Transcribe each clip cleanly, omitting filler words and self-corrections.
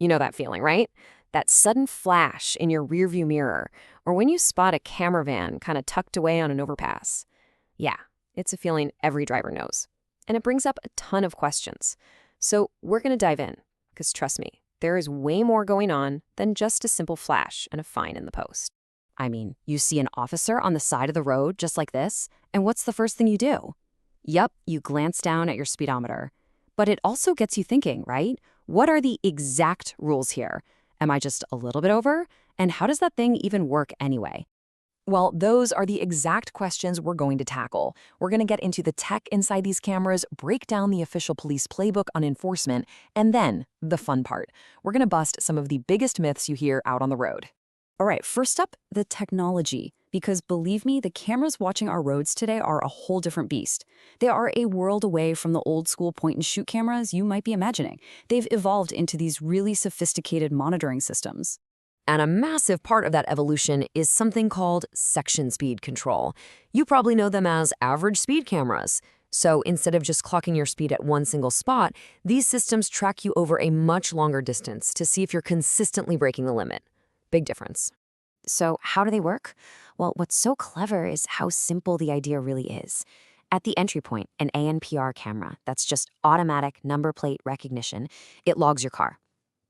You know that feeling, right? That sudden flash in your rearview mirror, or when you spot a camera van kind of tucked away on an overpass. Yeah, it's a feeling every driver knows. And it brings up a ton of questions. So we're going to dive in, because trust me, there is way more going on than just a simple flash and a fine in the post. I mean, you see an officer on the side of the road just like this, and what's the first thing you do? Yup, you glance down at your speedometer. But it also gets you thinking, right? What are the exact rules here? Am I just a little bit over? And how does that thing even work anyway? Well, those are the exact questions we're going to tackle. We're going to get into the tech inside these cameras, break down the official police playbook on enforcement, and then, the fun part, we're going to bust some of the biggest myths you hear out on the road. All right, first up, the technology. Because believe me, the cameras watching our roads today are a whole different beast. They are a world away from the old school point-and-shoot cameras you might be imagining. They've evolved into these really sophisticated monitoring systems. And a massive part of that evolution is something called section speed control. You probably know them as average speed cameras. So instead of just clocking your speed at one single spot, these systems track you over a much longer distance to see if you're consistently breaking the limit. Big difference. So how do they work? Well, what's so clever is how simple the idea really is. At the entry point, an ANPR camera, that's just automatic number plate recognition, it logs your car.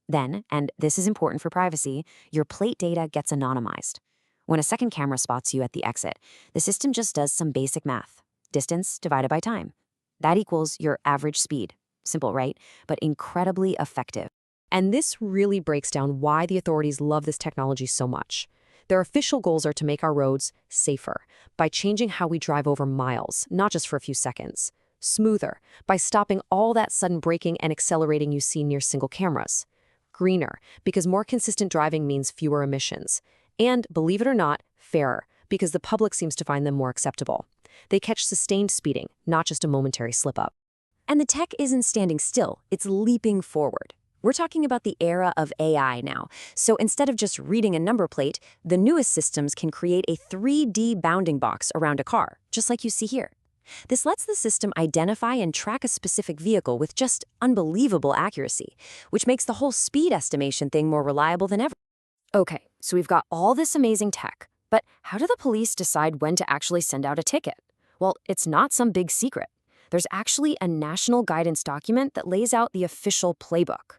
Then, and this is important for privacy, your plate data gets anonymized. When a second camera spots you at the exit, the system just does some basic math. Distance divided by time. That equals your average speed. Simple, right? But incredibly effective. And this really breaks down why the authorities love this technology so much. Their official goals are to make our roads safer by changing how we drive over miles, not just for a few seconds. Smoother by stopping all that sudden braking and accelerating you see near single cameras. Greener because more consistent driving means fewer emissions. And, believe it or not, fairer because the public seems to find them more acceptable. They catch sustained speeding, not just a momentary slip-up. And the tech isn't standing still, it's leaping forward. We're talking about the era of AI now. So instead of just reading a number plate, the newest systems can create a 3D bounding box around a car, just like you see here. This lets the system identify and track a specific vehicle with just unbelievable accuracy, which makes the whole speed estimation thing more reliable than ever. Okay, so we've got all this amazing tech, but how do the police decide when to actually send out a ticket? Well, it's not some big secret. There's actually a national guidance document that lays out the official playbook.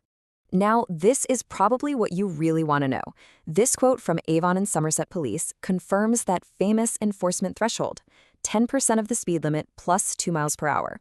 Now, this is probably what you really want to know. This quote from Avon and Somerset Police confirms that famous enforcement threshold, 10% of the speed limit plus 2 miles per hour.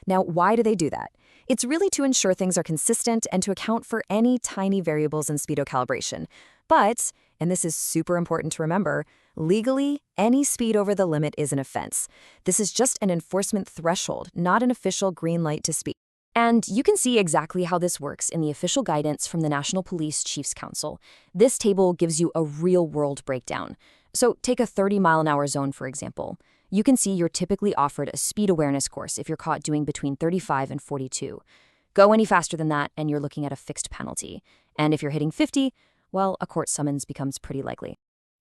Now, why do they do that? It's really to ensure things are consistent and to account for any tiny variables in speedo calibration. But, and this is super important to remember, legally, any speed over the limit is an offense. This is just an enforcement threshold, not an official green light to speed. And you can see exactly how this works in the official guidance from the National Police Chiefs Council. This table gives you a real-world breakdown. So take a 30-mile-an-hour zone, for example. You can see you're typically offered a speed awareness course if you're caught doing between 35 and 42. Go any faster than that, and you're looking at a fixed penalty. And if you're hitting 50, well, a court summons becomes pretty likely.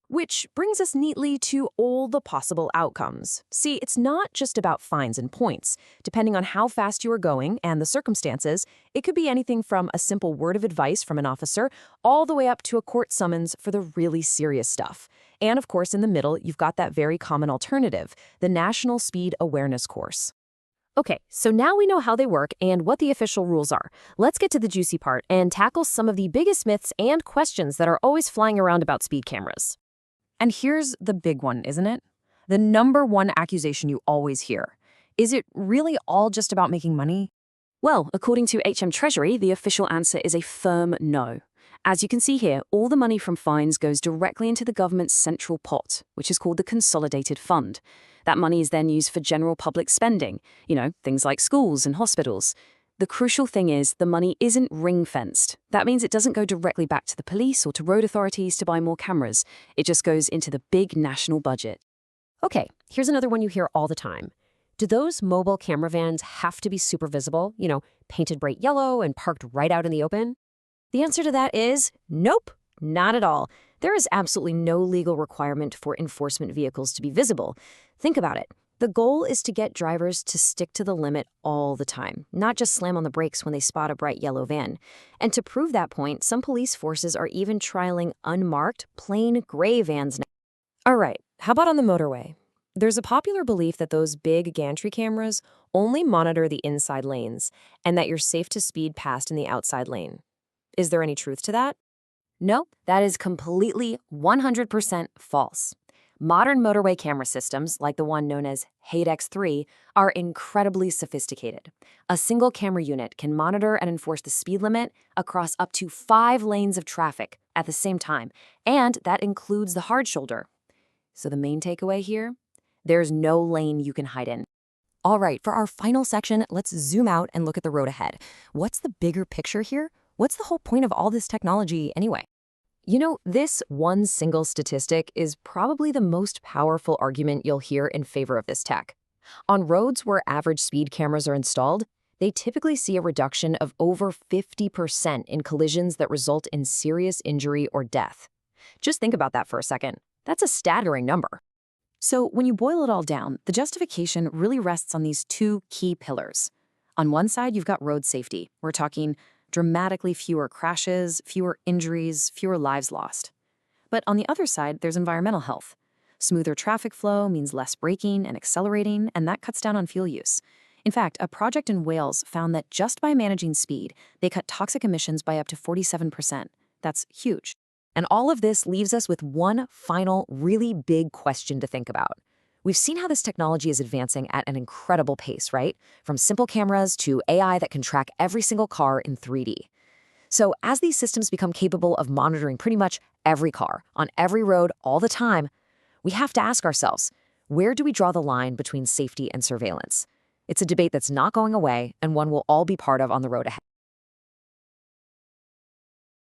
Which brings us neatly to all the possible outcomes. See, it's not just about fines and points. Depending on how fast you are going and the circumstances, it could be anything from a simple word of advice from an officer all the way up to a court summons for the really serious stuff. And of course, in the middle, you've got that very common alternative, the National Speed Awareness Course. Okay, so now we know how they work and what the official rules are. Let's get to the juicy part and tackle some of the biggest myths and questions that are always flying around about speed cameras. And here's the big one, isn't it? The number one accusation you always hear. Is it really all just about making money? Well, according to HM Treasury, the official answer is a firm no. As you can see here, all the money from fines goes directly into the government's central pot, which is called the Consolidated Fund. That money is then used for general public spending, things like schools and hospitals. The crucial thing is the money isn't ring-fenced. That means it doesn't go directly back to the police or to road authorities to buy more cameras. It just goes into the big national budget. Okay, here's another one you hear all the time. Do those mobile camera vans have to be super visible, painted bright yellow and parked right out in the open? The answer to that is nope, not at all. There is absolutely no legal requirement for enforcement vehicles to be visible. Think about it. The goal is to get drivers to stick to the limit all the time, not just slam on the brakes when they spot a bright yellow van. And to prove that point, some police forces are even trialing unmarked, plain gray vans now. All right, how about on the motorway? There's a popular belief that those big gantry cameras only monitor the inside lanes and that you're safe to speed past in the outside lane. Is there any truth to that? No, that is completely 100% false. Modern motorway camera systems, like the one known as HADEX-3, are incredibly sophisticated. A single camera unit can monitor and enforce the speed limit across up to 5 lanes of traffic at the same time, and that includes the hard shoulder. So the main takeaway here? There's no lane you can hide in. All right, for our final section, let's zoom out and look at the road ahead. What's the bigger picture here? What's the whole point of all this technology anyway? You know, this one single statistic is probably the most powerful argument you'll hear in favor of this tech. On roads where average speed cameras are installed, they typically see a reduction of over 50% in collisions that result in serious injury or death. Just think about that for a second. That's a staggering number. So when you boil it all down, the justification really rests on these two key pillars. On one side, you've got road safety. We're talking dramatically fewer crashes, fewer injuries, fewer lives lost. But on the other side, there's environmental health. Smoother traffic flow means less braking and accelerating, and that cuts down on fuel use. In fact, a project in Wales found that just by managing speed, they cut toxic emissions by up to 47%. That's huge. And all of this leaves us with one final, really big question to think about. We've seen how this technology is advancing at an incredible pace, right? From simple cameras to AI that can track every single car in 3D. So as these systems become capable of monitoring pretty much every car, on every road, all the time, we have to ask ourselves, where do we draw the line between safety and surveillance? It's a debate that's not going away and one we'll all be part of on the road ahead.